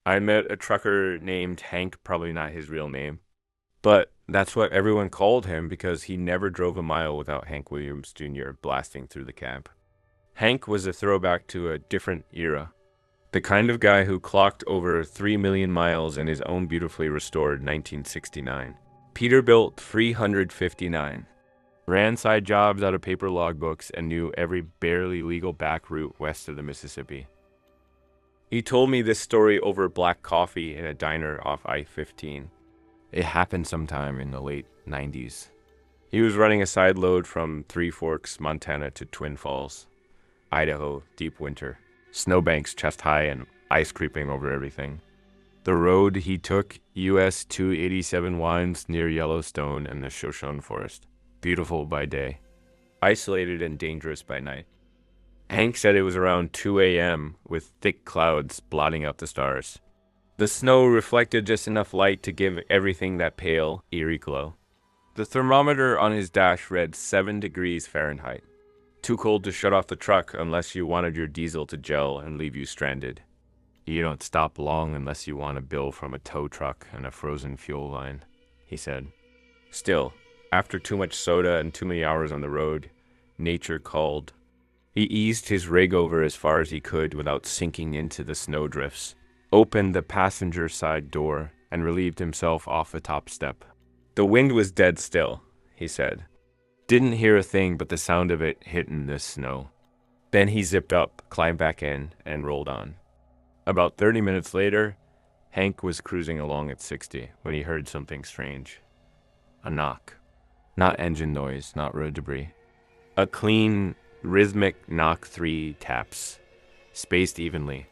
I met a trucker named Hank, probably not his real name, but that's what everyone called him because he never drove a mile without Hank Williams Jr. blasting through the cab. Hank was a throwback to a different era. The kind of guy who clocked over 3 million miles in his own beautifully restored 1969. Peterbilt 359. Ran side jobs out of paper logbooks and knew every barely legal back route west of the Mississippi. He told me this story over black coffee in a diner off I-15. It happened sometime in the late 90s. He was running a side load from Three Forks, Montana to Twin Falls, Idaho, deep winter. Snowbanks chest high and ice creeping over everything. The road he took, US 287 winds near Yellowstone and the Shoshone Forest. Beautiful by day, isolated and dangerous by night. Hank said it was around 2 a.m. with thick clouds blotting out the stars. The snow reflected just enough light to give everything that pale, eerie glow. The thermometer on his dash read 7 degrees Fahrenheit. Too cold to shut off the truck unless you wanted your diesel to gel and leave you stranded. You don't stop long unless you want a bill from a tow truck and a frozen fuel line, he said. Still, after too much soda and too many hours on the road, nature called. He eased his rig over as far as he could without sinking into the snowdrifts, opened the passenger side door, and relieved himself off the top step. The wind was dead still, he said. Didn't hear a thing but the sound of it hitting the snow. Then he zipped up, climbed back in, and rolled on. About 30 minutes later, Hank was cruising along at 60 when he heard something strange. A knock. Not engine noise, not road debris. A clean, rhythmic knock 3 taps, spaced evenly,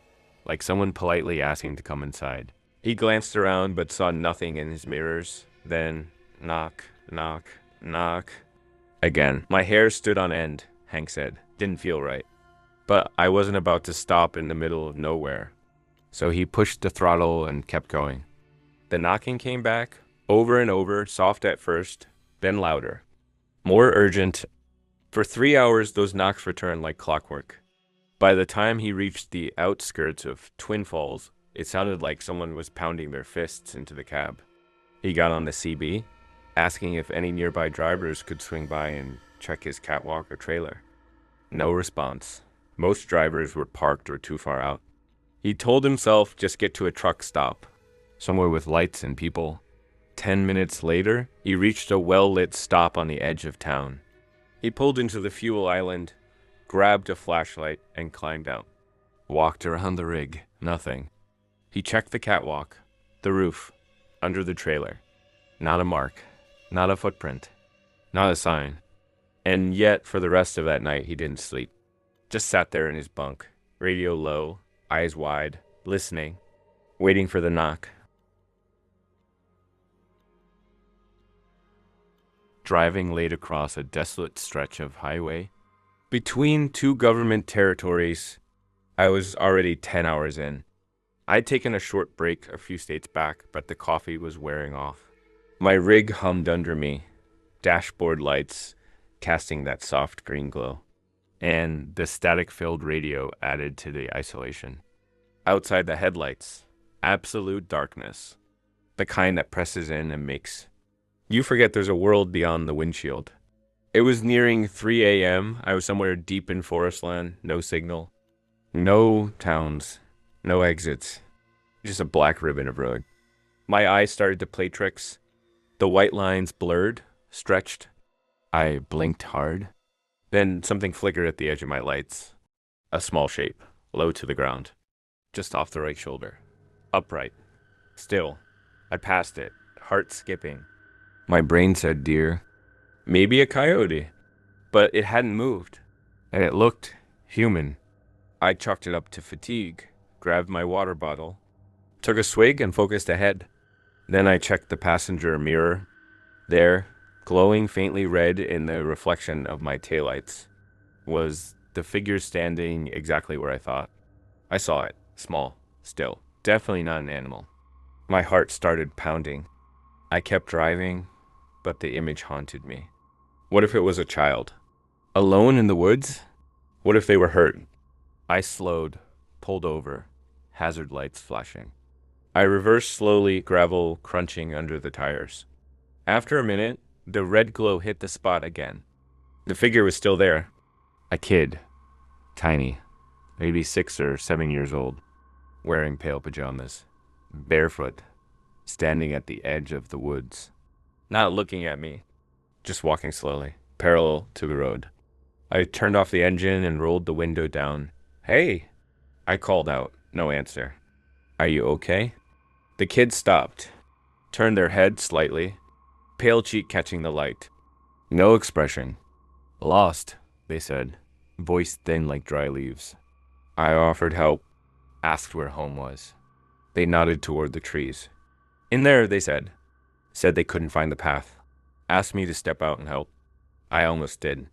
like someone politely asking to come inside. He glanced around but saw nothing in his mirrors. Then, knock, knock, knock. Again. My hair stood on end, Hank said. Didn't feel right. But I wasn't about to stop in the middle of nowhere. So he pushed the throttle and kept going. The knocking came back, over and over, soft at first, then louder. More urgent. For 3 hours, those knocks returned like clockwork. By the time he reached the outskirts of Twin Falls, it sounded like someone was pounding their fists into the cab. He got on the CB, asking if any nearby drivers could swing by and check his catwalk or trailer. No response. Most drivers were parked or too far out. He told himself just get to a truck stop, somewhere with lights and people. 10 minutes later, he reached a well-lit stop on the edge of town. He pulled into the fuel island, grabbed a flashlight, and climbed out. Walked around the rig. Nothing. He checked the catwalk, the roof, under the trailer. Not a mark. Not a footprint. Not a sign. And yet, for the rest of that night, he didn't sleep. Just sat there in his bunk, radio low, eyes wide, listening, waiting for the knock. Driving laid across a desolate stretch of highway. Between 2 government territories, I was already 10 hours in. I'd taken a short break a few states back, but the coffee was wearing off. My rig hummed under me, dashboard lights casting that soft green glow, and the static-filled radio added to the isolation. Outside the headlights, absolute darkness, the kind that presses in and makes you forget there's a world beyond the windshield. It was nearing 3 a.m. I was somewhere deep in forest land, no signal, no towns, no exits, just a black ribbon of road. My eyes started to play tricks. The white lines blurred, stretched. I blinked hard. Then something flickered at the edge of my lights. A small shape, low to the ground, just off the right shoulder. Upright. Still. I passed it, heart skipping. My brain said deer. Maybe a coyote. But it hadn't moved. And it looked human. I chalked it up to fatigue, grabbed my water bottle, took a swig and focused ahead. Then I checked the passenger mirror. There, glowing faintly red in the reflection of my taillights, was the figure standing exactly where I thought. I saw it, small, still, definitely not an animal. My heart started pounding. I kept driving, but the image haunted me. What if it was a child? Alone in the woods? What if they were hurt? I slowed, pulled over, hazard lights flashing. I reversed slowly, gravel crunching under the tires. After a minute, the red glow hit the spot again. The figure was still there. A kid. Tiny. Maybe 6 or 7 years old. Wearing pale pajamas. Barefoot. Standing at the edge of the woods. Not looking at me. Just walking slowly. Parallel to the road. I turned off the engine and rolled the window down. "Hey!" I called out. No answer. "Are you okay?" The kids stopped. Turned their head slightly. Pale cheek catching the light. No expression. "Lost," they said. Voice thin like dry leaves. I offered help. Asked where home was. They nodded toward the trees. "In there," they said. Said they couldn't find the path. Asked me to step out and help. I almost did.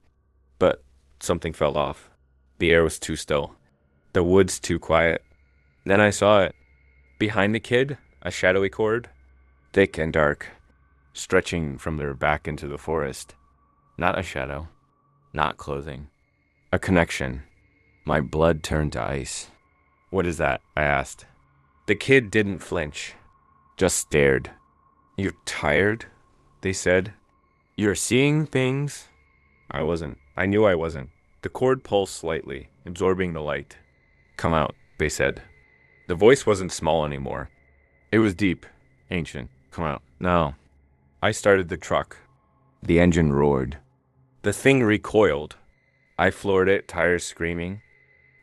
But something fell off. The air was too still. The woods too quiet. Then I saw it. Behind the kid, a shadowy cord. Thick and dark. Stretching from their back into the forest. Not a shadow. Not clothing. A connection. My blood turned to ice. "What is that?" I asked. The kid didn't flinch. Just stared. "You're tired?" they said. "You're seeing things?" I wasn't. I knew I wasn't. The cord pulsed slightly, absorbing the light. "Come out," they said. The voice wasn't small anymore. It was deep, ancient. "Come out." "No." I started the truck. The engine roared. The thing recoiled. I floored it, tires screaming.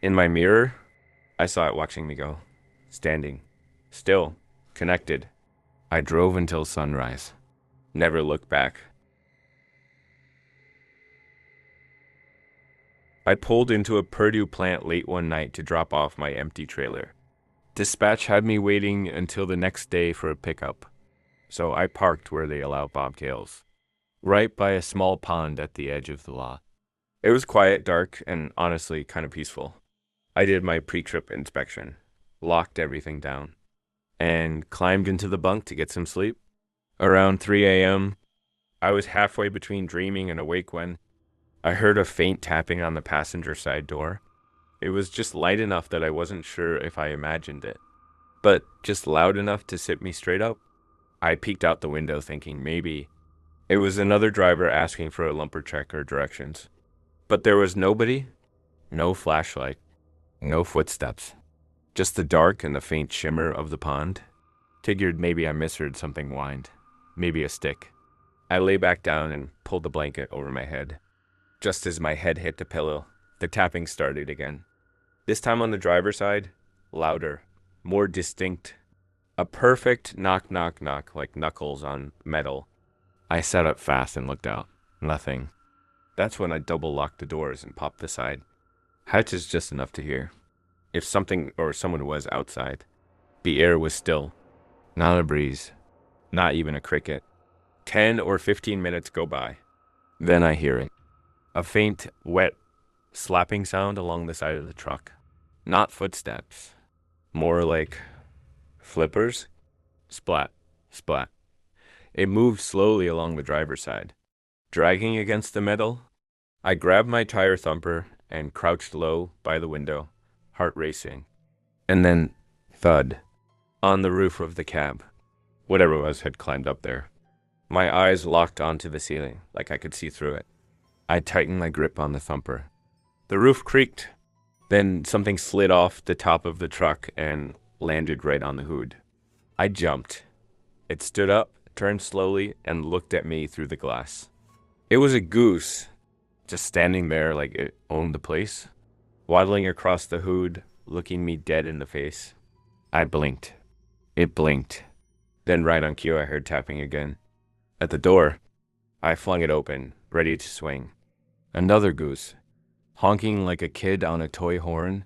In my mirror, I saw it watching me go. Standing. Still. Connected. I drove until sunrise. Never looked back. I pulled into a Purdue plant late one night to drop off my empty trailer. Dispatch had me waiting until the next day for a pickup, so I parked where they allow bobtails, right by a small pond at the edge of the lot. It was quiet, dark, and honestly kind of peaceful. I did my pre-trip inspection, locked everything down, and climbed into the bunk to get some sleep. Around 3 a.m., I was halfway between dreaming and awake when I heard a faint tapping on the passenger side door. It was just light enough that I wasn't sure if I imagined it, but just loud enough to sit me straight up. I peeked out the window thinking maybe it was another driver asking for a lumber check or directions. But there was nobody, no flashlight, no footsteps, just the dark and the faint shimmer of the pond. Figured maybe I misheard something whined, maybe a stick. I lay back down and pulled the blanket over my head. Just as my head hit the pillow, the tapping started again. This time on the driver's side, louder, more distinct. A perfect knock, knock, knock, like knuckles on metal. I sat up fast and looked out. Nothing. That's when I double locked the doors and popped the side. Hatch is just enough to hear. If something or someone was outside. The air was still. Not a breeze. Not even a cricket. 10 or 15 minutes go by. Then I hear it. A faint, wet, slapping sound along the side of the truck. Not footsteps. More like flippers. Splat, splat. It moved slowly along the driver's side. Dragging against the metal, I grabbed my tire thumper and crouched low by the window, heart racing. And then, thud, on the roof of the cab. Whatever it was had climbed up there. My eyes locked onto the ceiling, like I could see through it. I tightened my grip on the thumper. The roof creaked. Then something slid off the top of the truck and landed right on the hood. I jumped. It stood up, turned slowly, and looked at me through the glass. It was a goose, just standing there like it owned the place, waddling across the hood, looking me dead in the face. I blinked. It blinked. Then right on cue, I heard tapping again. At the door, I flung it open, ready to swing. Another goose, honking like a kid on a toy horn,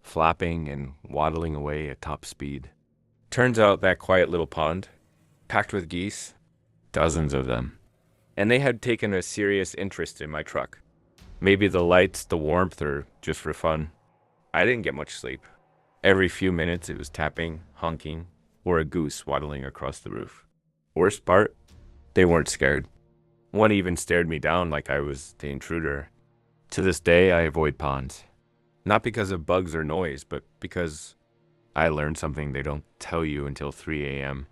flapping and waddling away at top speed. Turns out that quiet little pond, packed with geese, dozens of them. And they had taken a serious interest in my truck. Maybe the lights, the warmth, or just for fun. I didn't get much sleep. Every few minutes it was tapping, honking, or a goose waddling across the roof. Worst part? They weren't scared. One even stared me down like I was the intruder. To this day, I avoid ponds. Not because of bugs or noise, but because I learned something they don't tell you until 3 a.m.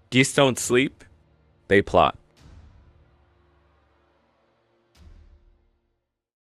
Geese don't sleep, they plot.